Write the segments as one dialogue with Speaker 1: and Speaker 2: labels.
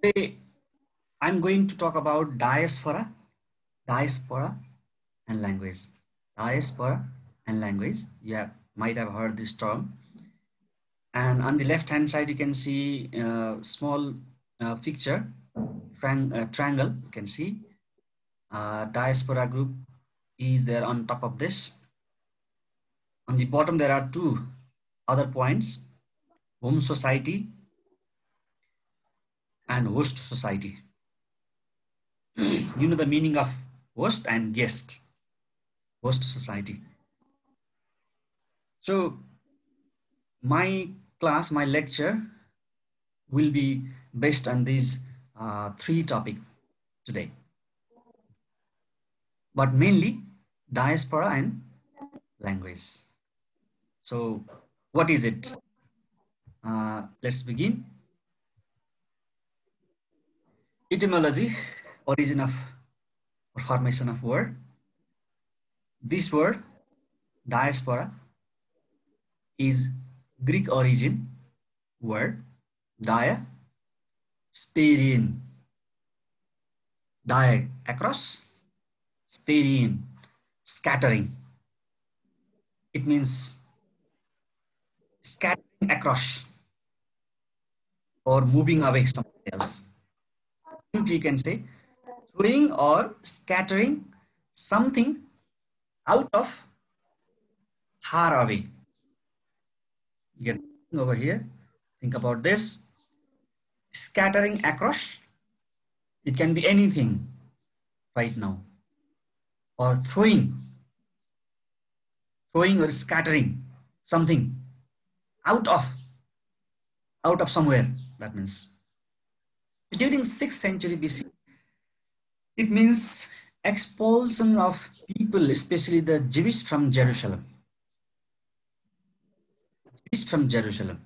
Speaker 1: Today, I'm going to talk about diaspora and language. Diaspora and language. Might have heard this term. And on the left-hand side, you can see a small picture, triangle. You can see diaspora group is there on top of this. On the bottom, there are two other points: home society and host society. You know the meaning of host and guest. Host society. So my class, my lecture will be based on these three topics today, but mainly diaspora and language. So what is it? Let's begin. Etymology, origin of or formation of word. This word diaspora is Greek origin word dia, across, spairein, scattering. It means scattering across or moving away somewhere else. Simply you can say throwing or scattering something out of, far away. Get over here. Think about this. Scattering across. It can be anything right now. Or throwing or scattering something out of somewhere. That means during 6th century BC, it means expulsion of people, especially the Jewish from Jerusalem. Jewish from Jerusalem.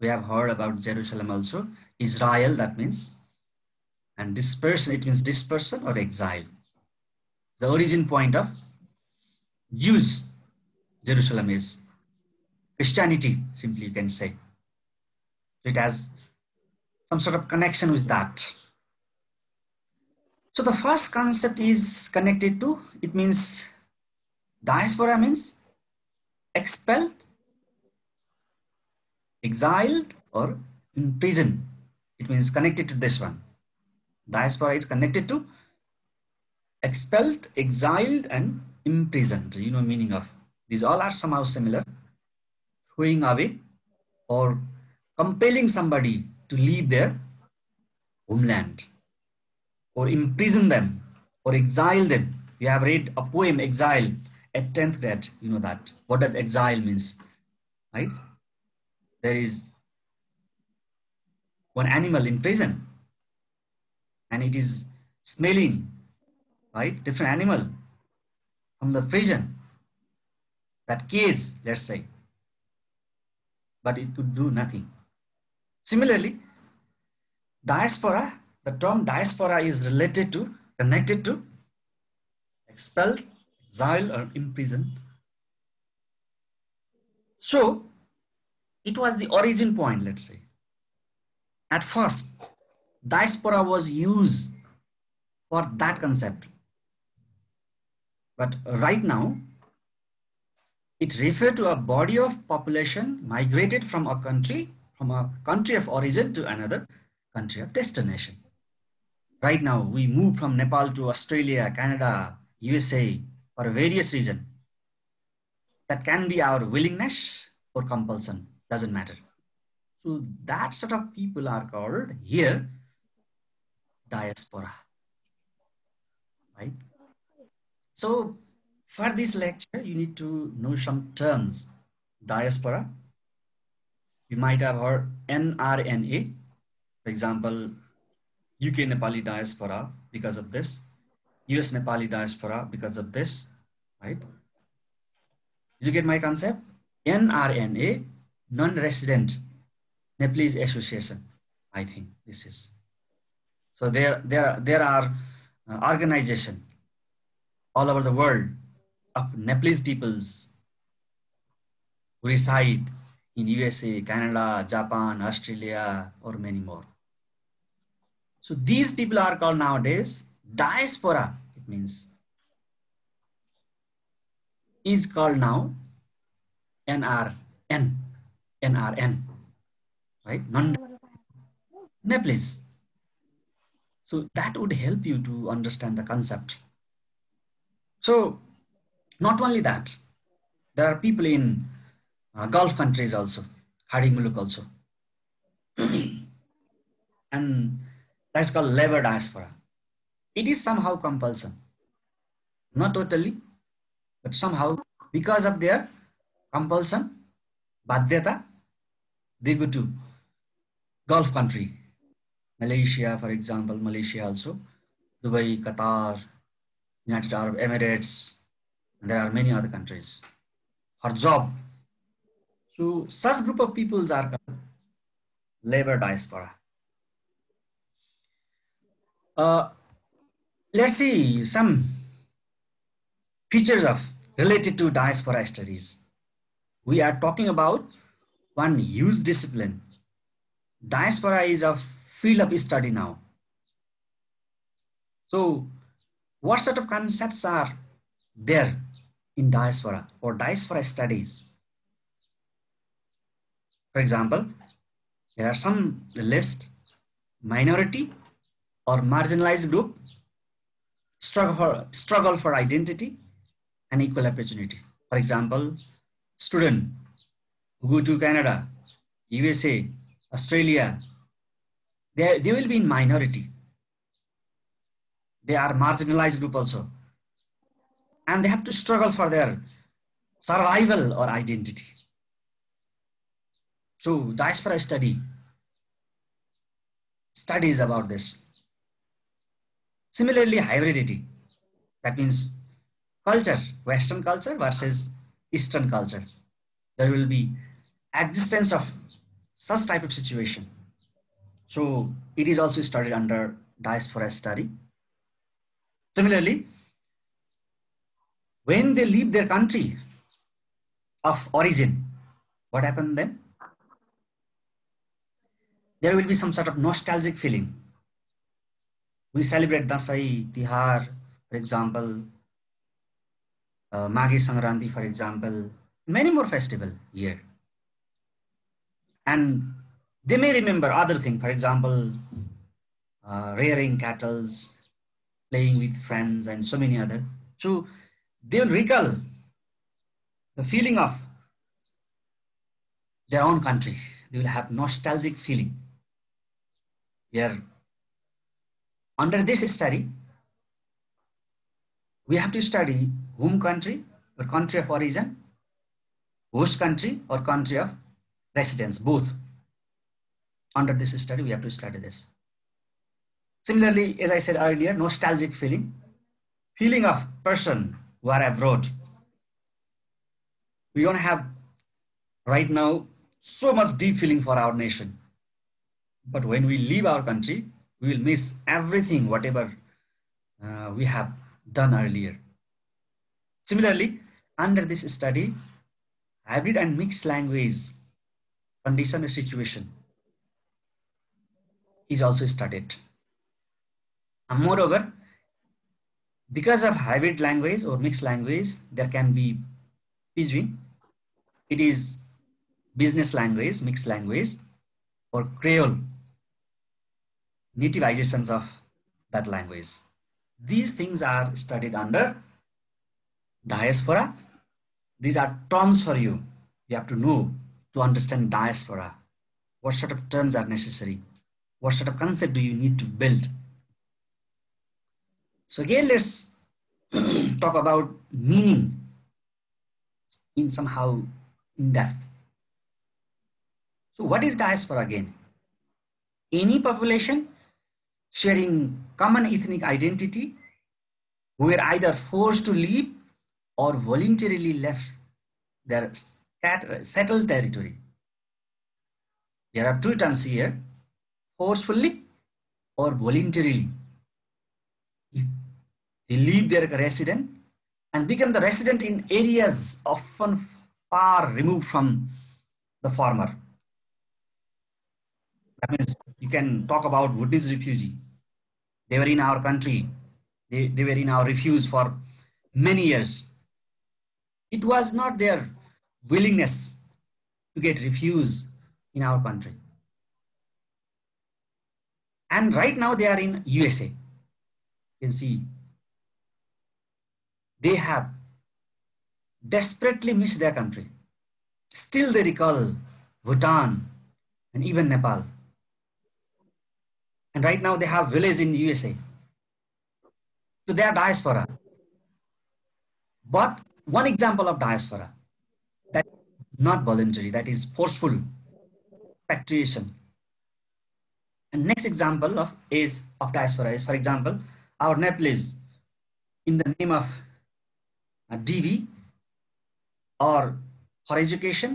Speaker 1: We have heard about Jerusalem also. Israel, that means. And dispersion, it means dispersion or exile. The origin point of Jews, Jerusalem is Christianity, simply you can say. It has some sort of connection with that. So the first concept is connected to, it means diaspora means expelled, exiled, or imprisoned. It means connected to this one. Diaspora is connected to expelled, exiled, and imprisoned. You know meaning of these all are somehow similar. Throwing away or compelling somebody to leave their homeland, or imprison them, or exile them. You have read a poem, Exile, at 10th grade. You know that. What does exile means, right? There is one animal in prison, and it is smelling, right? Different animal from the prison, that cage, let's say, but it could do nothing. Similarly, diaspora, the term diaspora is connected to expelled, exiled, or imprisoned. So it was the origin point, let's say. At first, diaspora was used for that concept. But right now, it refers to a body of population migrated from a country of origin to another country of destination. Right now, we move from Nepal to Australia, Canada, USA for various reasons. That can be our willingness or compulsion, doesn't matter. So that sort of people are called here diaspora, right? So for this lecture, you need to know some terms. Diaspora, you might have heard NRNA, for example, UK Nepali diaspora because of this, US Nepali diaspora because of this, right? Did you get my concept? NRNA, non-resident Nepalese Association, I think this is. So there are organizations all over the world of Nepalese peoples who reside in USA, Canada, Japan, Australia, or many more. So these people are called nowadays diaspora. It means is called now NRN, NRN, right? Non-Nepalese. So that would help you to understand the concept. So not only that, there are people in Gulf countries also, Khadi Muluk also. And that's called labor diaspora. It is somehow compulsion, not totally, but somehow because of their compulsion, badhyata, they go to Gulf country, Malaysia, for example, Malaysia also, Dubai, Qatar, United Arab Emirates, and there are many other countries for job. So such group of peoples are called labor diaspora. Uh, let's see some features of related to diaspora studies. We are talking about one huge discipline. Diaspora is a field of study now. So what sort of concepts are there in diaspora or diaspora studies? For example, there are some list: minority or marginalized group, struggle for identity and equal opportunity. For example, student who go to Canada, USA, Australia, they will be in minority. They are marginalized group also. And they have to struggle for their survival or identity. So diaspora studies about this. Similarly, hybridity, that means culture, Western culture versus Eastern culture. There will be existence of such type of situation. So it is also studied under diaspora study. Similarly, when they leave their country of origin, what happened then? There will be some sort of nostalgic feeling. We celebrate Dasai, Tihar, for example, Maghi Sangranti, for example, many more festival here. And they may remember other things, for example, rearing cattle, playing with friends, and so many other. So they will recall the feeling of their own country. They will have nostalgic feeling. Here, under this study, we have to study home country or country of origin, host country or country of residence, both. Under this study, we have to study this. Similarly, as I said earlier, nostalgic feeling of person who are abroad. We don't have right now so much deep feeling for our nation. But when we leave our country, we will miss everything, whatever we have done earlier. Similarly, under this study, hybrid and mixed language condition or situation is also studied. And moreover, because of hybrid language or mixed language, there can be Pidgin. It is business language, mixed language, or Creole, nativizations of that language. These things are studied under diaspora. These are terms for you. You have to know to understand diaspora. What sort of terms are necessary? What sort of concept do you need to build? So again, let's talk about meaning in somehow in depth. So what is diaspora again? Any population sharing common ethnic identity who were either forced to leave or voluntarily left their settled territory. There are two terms here, forcefully or voluntarily. They leave their residence and become the resident in areas often far removed from the farmer. That means you can talk about Bhutanese refugee. They were in our country. They were in our refuge for many years. It was not their willingness to get refuge in our country. And right now they are in USA. You can see they have desperately missed their country. Still they recall Bhutan and even Nepal. And right now they have village in USA. So they are diaspora. But one example of diaspora that is not voluntary, that is forceful repatriation. And next example of diaspora is, for example, our Nepalese in the name of DV or for education,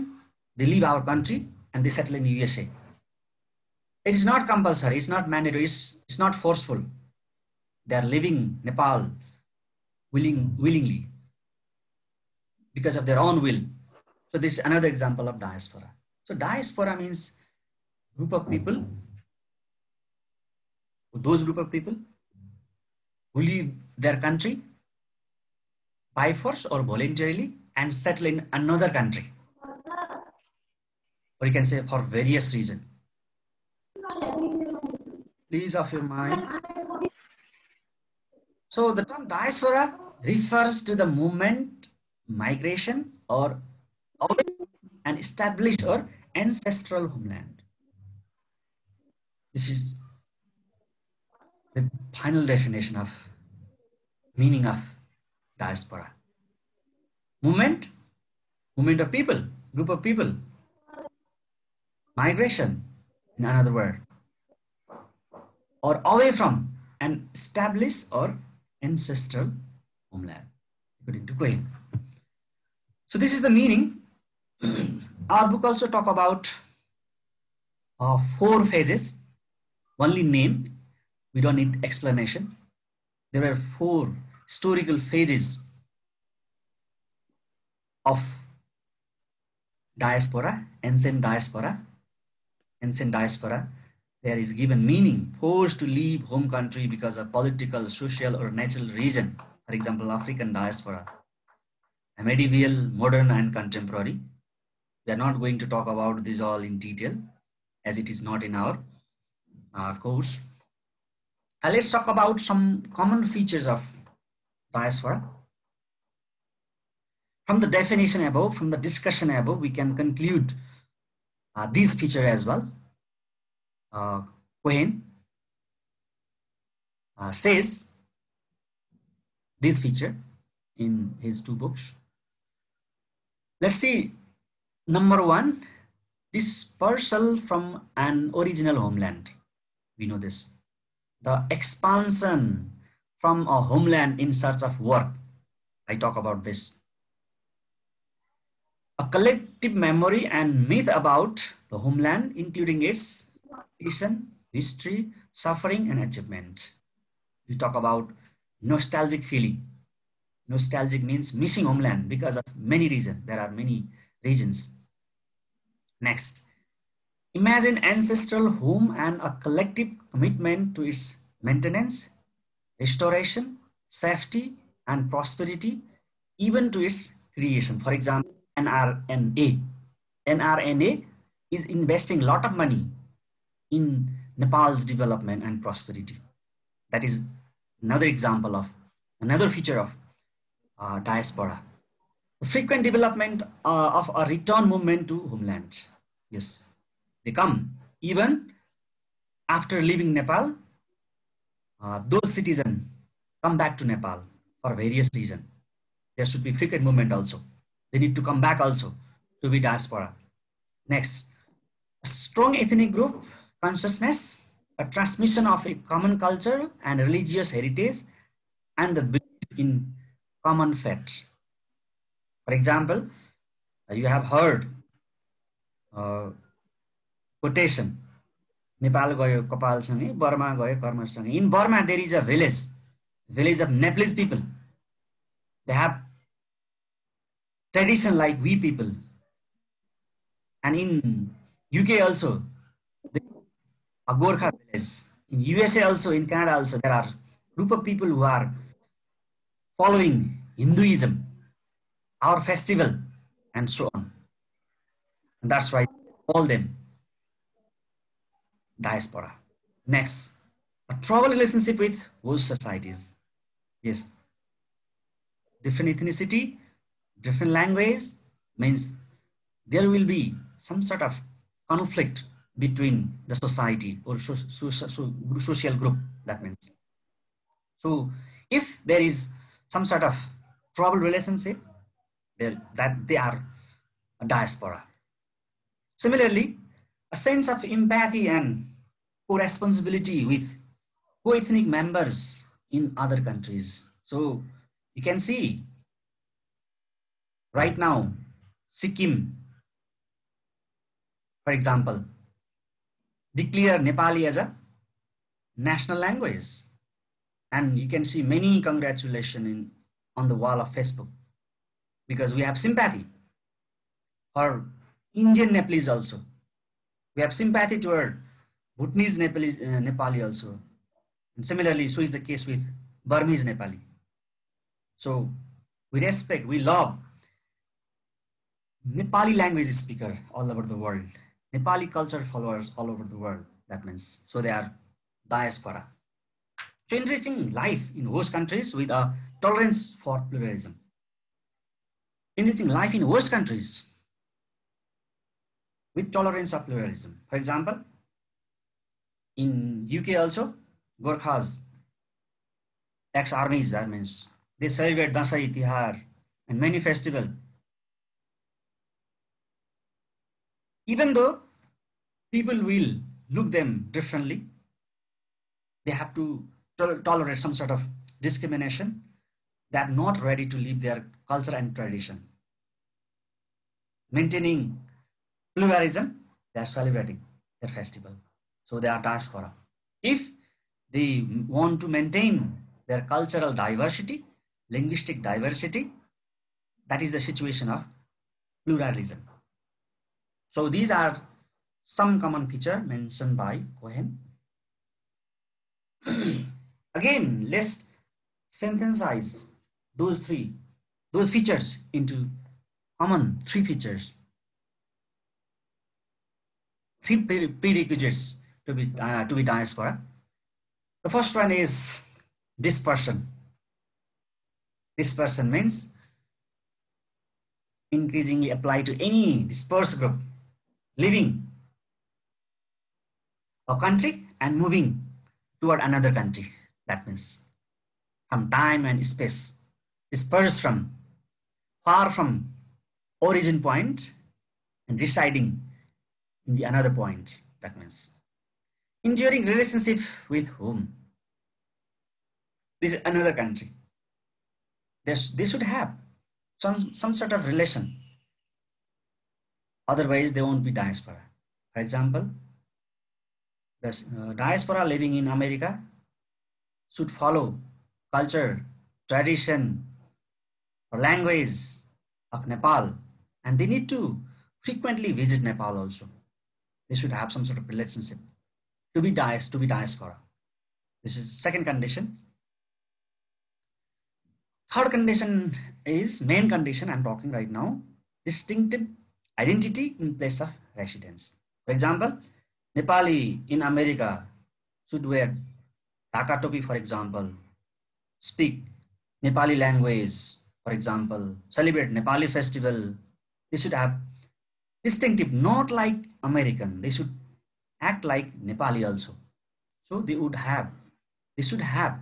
Speaker 1: they leave our country and they settle in USA. It is not compulsory, it's not mandatory, it's not forceful. They are leaving Nepal willingly because of their own will. So this is another example of diaspora. So diaspora means group of people, those group of people who leave their country by force or voluntarily and settle in another country. Or you can say for various reasons. Please off your mind. So the term diaspora refers to the movement, migration, or an established or ancestral homeland. This is the final definition of meaning of diaspora. Movement of people, group of people. Migration, in another word, or away from an established or ancestral homeland, according to Quain. So this is the meaning. Our book also talk about 4 phases, only name, we don't need explanation. There were 4 historical phases of diaspora, ancient diaspora. Ancient diaspora, there is given meaning, forced to leave home country because of political, social, or natural reason. For example, African diaspora, a medieval, modern, and contemporary. We are not going to talk about this all in detail as it is not in our course. Let's talk about some common features of diaspora. From the definition above, from the discussion above, we can conclude these features as well. Quain says this feature in his 2 books. Let's see. Number 1, dispersal from an original homeland. We know this. The expansion from a homeland in search of work. I talk about this. A collective memory and myth about the homeland, including its history, suffering, and achievement. We talk about nostalgic feeling. Nostalgic means missing homeland because of many reasons. There are many reasons. Next, imagine ancestral home and a collective commitment to its maintenance, restoration, safety, and prosperity, even to its creation. For example, NRNA. NRNA is investing a lot of money in Nepal's development and prosperity. That is another example of, another feature of diaspora. The frequent development of a return movement to homeland. Yes, they come even after leaving Nepal. Those citizens come back to Nepal for various reasons. There should be frequent movement also. They need to come back also to be diaspora. Next, a strong ethnic group consciousness, a transmission of a common culture and religious heritage, and the belief in common fate. For example, you have heard quotation, Nepal gayo kapal sange, Burma gayo karma sange. In Burma, there is a village of Nepalese people. They have tradition like we people. And in UK also, a Gorkha village. In USA also, in Canada also, there are group of people who are following Hinduism, our festival, and so on. And that's why I call them diaspora. Next, a troubled relationship with host societies. Yes, different ethnicity, different language means there will be some sort of conflict between the society or social group. That means, so if there is some sort of troubled relationship, that they are a diaspora. Similarly, a sense of empathy and co-responsibility with co-ethnic members in other countries. So you can see right now, Sikkim, for example, declare Nepali as a national language. And you can see many congratulations on the wall of Facebook, because we have sympathy for Indian Nepalese also. We have sympathy toward Bhutanese Nepali also. And similarly, so is the case with Burmese Nepali. So we respect, we love Nepali language speaker all over the world, Nepali culture followers all over the world. That means, so they are diaspora. So enriching life in host countries with a tolerance for pluralism. Enriching life in host countries with tolerance of pluralism. For example, in UK also, Gorkhas, ex-armies, that means they celebrate Dasai, Tihar, and many festivals. Even though people will look them differently, they have to tolerate some sort of discrimination. They are not ready to leave their culture and tradition. Maintaining pluralism, they are celebrating their festival. So they are diaspora. If they want to maintain their cultural diversity, linguistic diversity, that is the situation of pluralism. So these are some common features mentioned by Cohen. Again, let's synthesize those features into common three features, three prerequisites to be diaspora. The first one is dispersion. Dispersion means increasingly apply to any dispersed group living a country and moving toward another country. That means from time and space, dispersed from far from origin point and residing in the another point. That means enduring relationship with whom? This is another country. They should have some sort of relation. Otherwise, they won't be diaspora. For example, the diaspora living in America should follow culture, tradition, or language of Nepal, and they need to frequently visit Nepal also. They should have some sort of relationship to be diaspora. This is second condition. Third condition is main condition I'm talking right now, distinctive identity in place of residence. For example, Nepali in America should wear Dhaka topi, for example, speak Nepali language, for example, celebrate Nepali festival. They should have distinctive, not like American. They should act like Nepali also. So they should have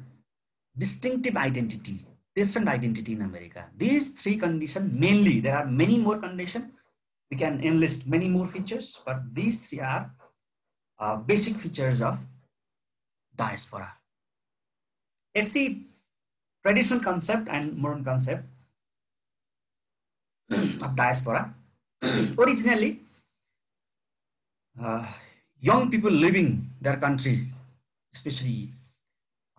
Speaker 1: distinctive identity, different identity in America. These three conditions mainly, there are many more conditions. We can enlist many more features, but these three are basic features of diaspora. Let's see traditional concept and modern concept of diaspora. Originally, young people leaving their country, especially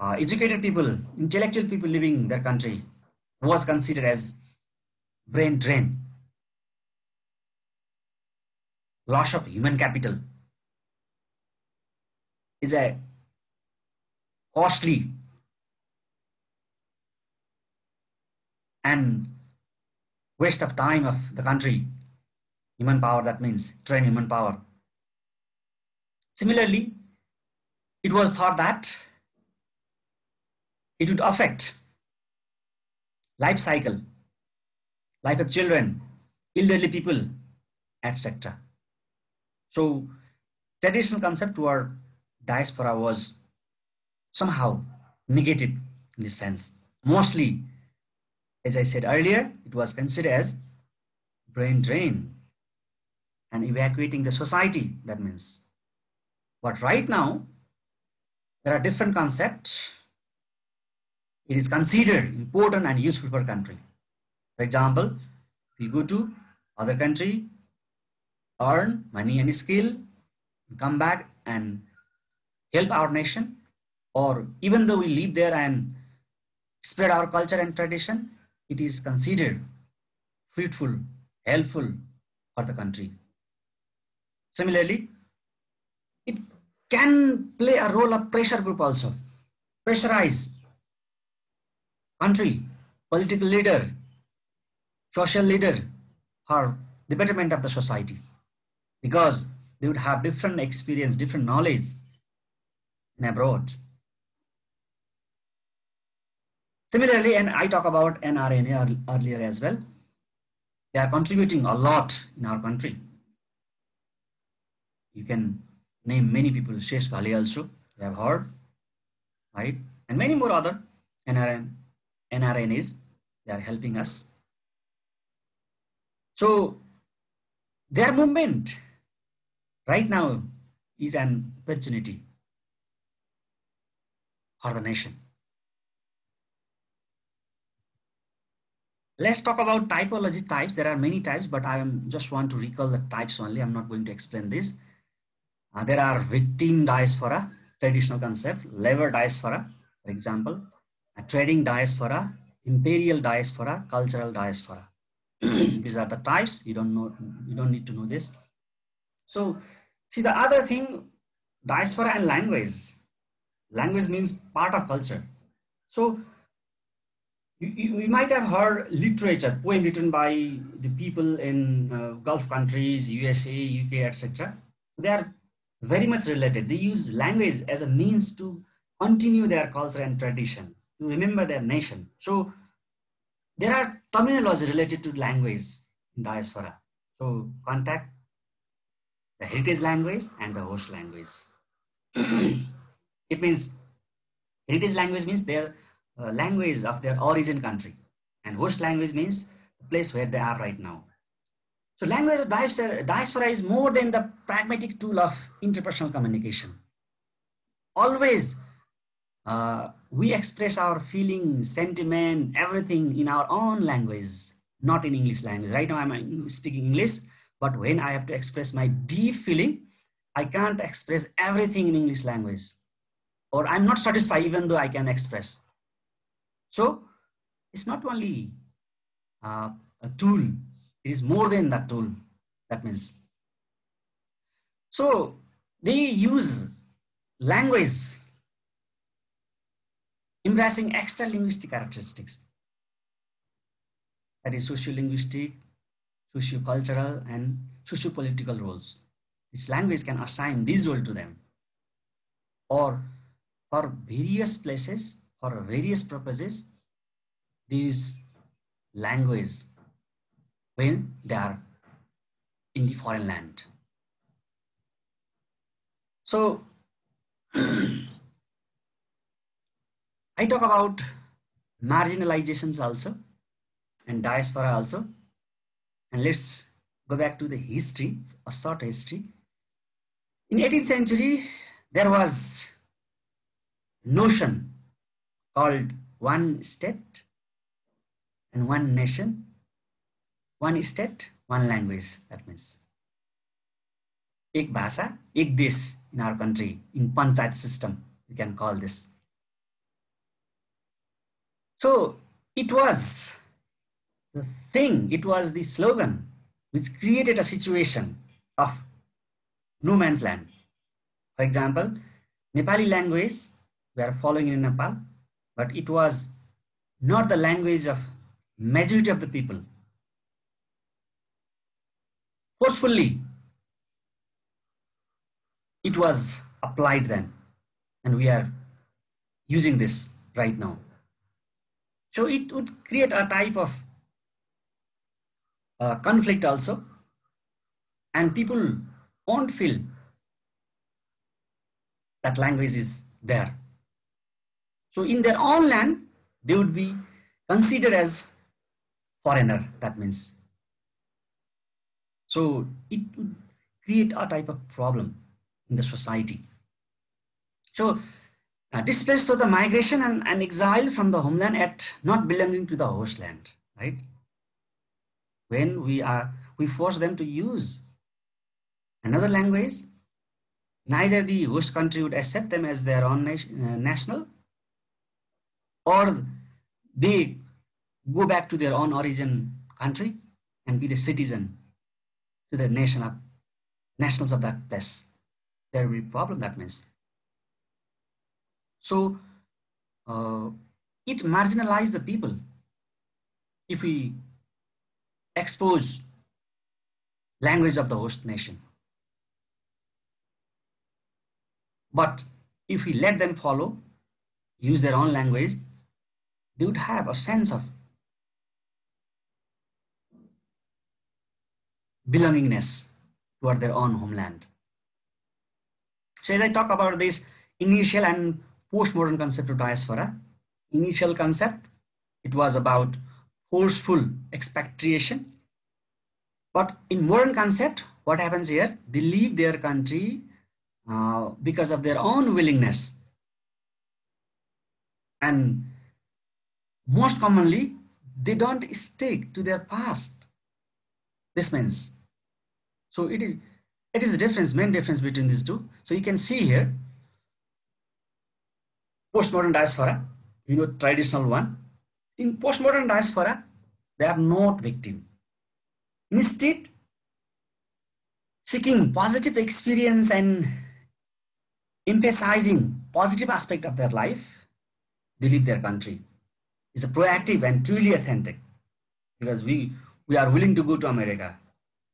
Speaker 1: educated people, intellectual people leaving their country, was considered as brain drain. loss of human capital is a costly and waste of time of the country. Human power, that means train human power. Similarly, it was thought that it would affect life cycle, life of children, elderly people, etc. So traditional concept toward diaspora was somehow negative in this sense. Mostly, as I said earlier, it was considered as brain drain and evacuating the society, that means. But right now, there are different concepts. It is considered important and useful for country. For example, if you go to other country, earn money and skill, come back and help our nation, or even though we live there and spread our culture and tradition, it is considered fruitful, helpful for the country. Similarly, it can play a role of pressure group also. Pressurize country, political leader, social leader for the betterment of the society, because they would have different experience, different knowledge in abroad. Similarly, and I talk about NRNA earlier as well, they are contributing a lot in our country. You can name many people, Shesh Ghale also, you have heard, right? And many more other NRNAs, they are helping us. So their movement right now is an opportunity for the nation. Let's talk about typology types. There are many types, but I just want to recall the types only. I'm not going to explain this. There are victim diaspora, traditional concept, labor diaspora, for example, a trading diaspora, imperial diaspora, cultural diaspora. These are the types. You don't need to know this. So see, the other thing, diaspora and language. Language means part of culture. So you might have heard literature, poem written by the people in Gulf countries, USA, UK, etc. They are very much related. They use language as a means to continue their culture and tradition, to remember their nation. So there are terminology related to language in diaspora. So contact the heritage language and the host language. It means heritage language means their language of their origin country, and host language means the place where they are right now. So language diaspora is more than the pragmatic tool of interpersonal communication. Always we express our feelings, sentiment, everything in our own language, not in English language. Right now I'm speaking English, but when I have to express my deep feeling, I can't express everything in English language, or I'm not satisfied even though I can express. So it's not only a tool, it is more than that tool. That means, so they use language embracing extra linguistic characteristics, that is socio-linguistic, socio-cultural, and socio-political roles. This language can assign these roles to them, or for various places, for various purposes, these language when they are in the foreign land. So I talk about marginalizations also and diaspora also. And let's go back to the history, a short history. In 18th century, there was notion called one state and one nation, one state, one language. That means ek bhasha, ek desh in our country, in panchayat system, we can call this. So it was the thing, it was the slogan which created a situation of no man's land. For example, Nepali language we are following in Nepal, but it was not the language of majority of the people. Forcefully, it was applied then, and we are using this right now. So it would create a type of conflict also, and people won't feel that language is there. So in their own land, they would be considered as foreigner, that means. So it would create a type of problem in the society. So displaced to the migration and exile from the homeland at not belonging to the host land, right? When we force them to use another language, neither the host country would accept them as their own national, or they go back to their own origin country and be the citizen to the nationals of that place. There will be a problem, that means. So it marginalizes the people if we expose language of the host nation. But if we let them follow, use their own language, they would have a sense of belongingness toward their own homeland. So as I talk about this initial and postmodern concept of diaspora, initial concept, it was about forceful expatriation. But in modern concept, what happens here? They leave their country because of their own willingness. And most commonly, they don't stick to their past. This means, so it is the difference, main difference between these two. So you can see here, postmodern diaspora, traditional one. In postmodern diaspora, they are not victim. Instead, seeking positive experience and emphasizing positive aspect of their life, they leave their country. It's a proactive and truly authentic, because we are willing to go to America.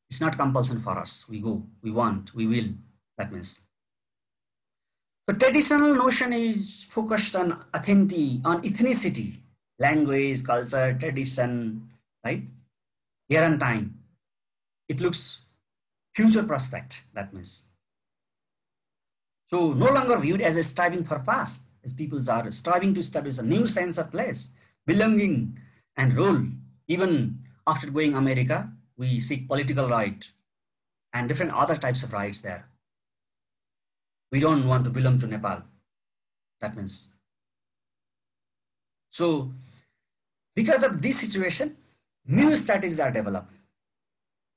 Speaker 1: It's not compulsion for us. We go, we want, we will. That means. The traditional notion is focused on ethnicity, language, culture, tradition, right? Here and time. It looks future prospect, that means. So no longer viewed as a striving for past, as people are striving to establish a new sense of place, belonging and role. Even after going America, we seek political right and different other types of rights there. We don't want to belong to Nepal. That means. So because of this situation, new strategies are developed.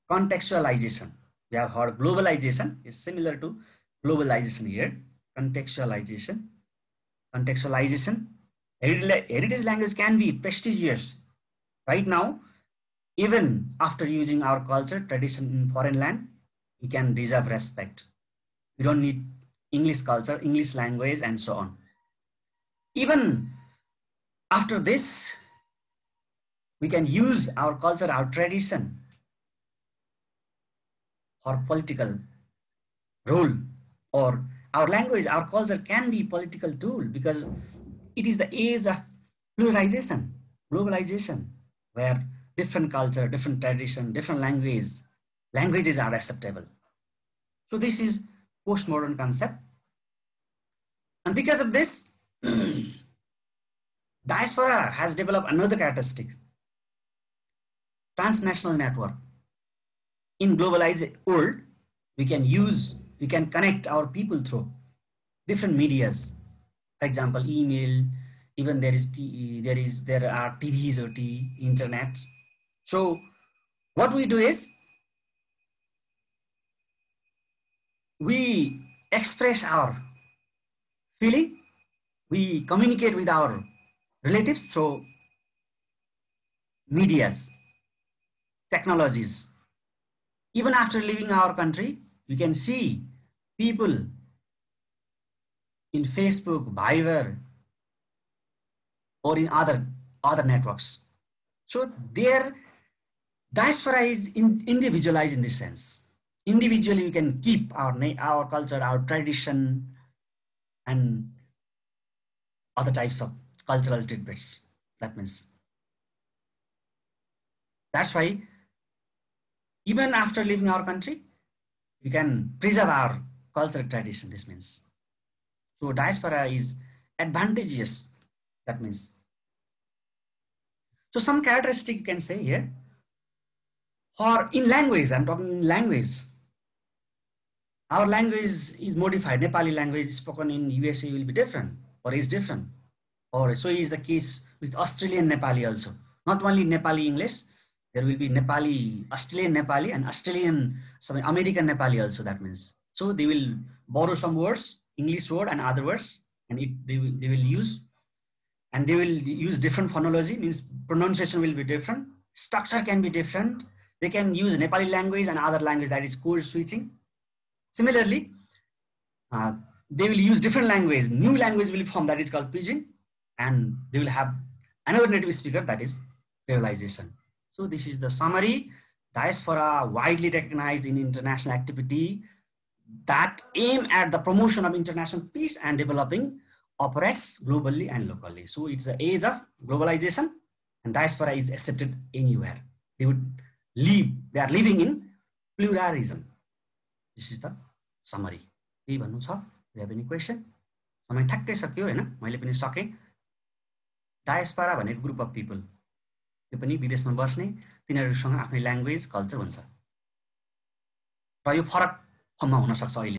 Speaker 1: Contextualization. We have heard globalization is similar to globalization here. Contextualization. Heritage language can be prestigious. Right now, even after using our culture, tradition in foreign land, we can deserve respect. We don't need English culture, English language, and so on. Even after this, we can use our culture, our tradition for political role, or our language, our culture can be political tool, because it is the age of pluralization, globalization, where different culture, different tradition, different languages are acceptable. So this is postmodern concept. And because of this, diaspora has developed another characteristic, transnational network. In globalized world, we can connect our people through different medias. For example, email, even there are TVs or internet. So what we do is we express our feeling, we communicate with our relatives through medias, technologies. Even after leaving our country, you can see people in Facebook, Viber, or in other networks. So their diaspora is individualized in this sense. Individually, we can keep our culture, our tradition, and other types of cultural tidbits. That means that's why even after leaving our country, we can preserve our cultural tradition. This means so diaspora is advantageous. That means so some characteristic you can say here. For in language, I'm talking in language. Our language is modified. Nepali language spoken in USA will be different or is different. Or so is the case with Australian Nepali also. Not only Nepali English, there will be Nepali, Australian Nepali and American Nepali also, that means. So they will borrow some words, English word and other words, and they will use, and they will use different phonology, means pronunciation will be different, structure can be different. They can use Nepali language and other language, that is code switching. Similarly, they will use different language, new language will form, that is called pidgin, and they will have another native speaker, that is creolization. So this is the summary. Diaspora widely recognized in international activity that aim at the promotion of international peace and developing operates globally and locally. So it's the age of globalization, and diaspora is accepted anywhere. They are living in pluralism. This is the summary. के भन्नु छ? You have any question? समय ठ्याक्कै सक्यो हैन? मैले पनि सके. Diaspora भनेको ग्रुप अफ पिपल. त्यो पनि विदेशमा बस्ने, तिनीहरुसँग आफ्नै ल्याङ्ग्वेज, कल्चर हुन्छ. र यो फरक फर्ममा हुन सक्छ अहिले.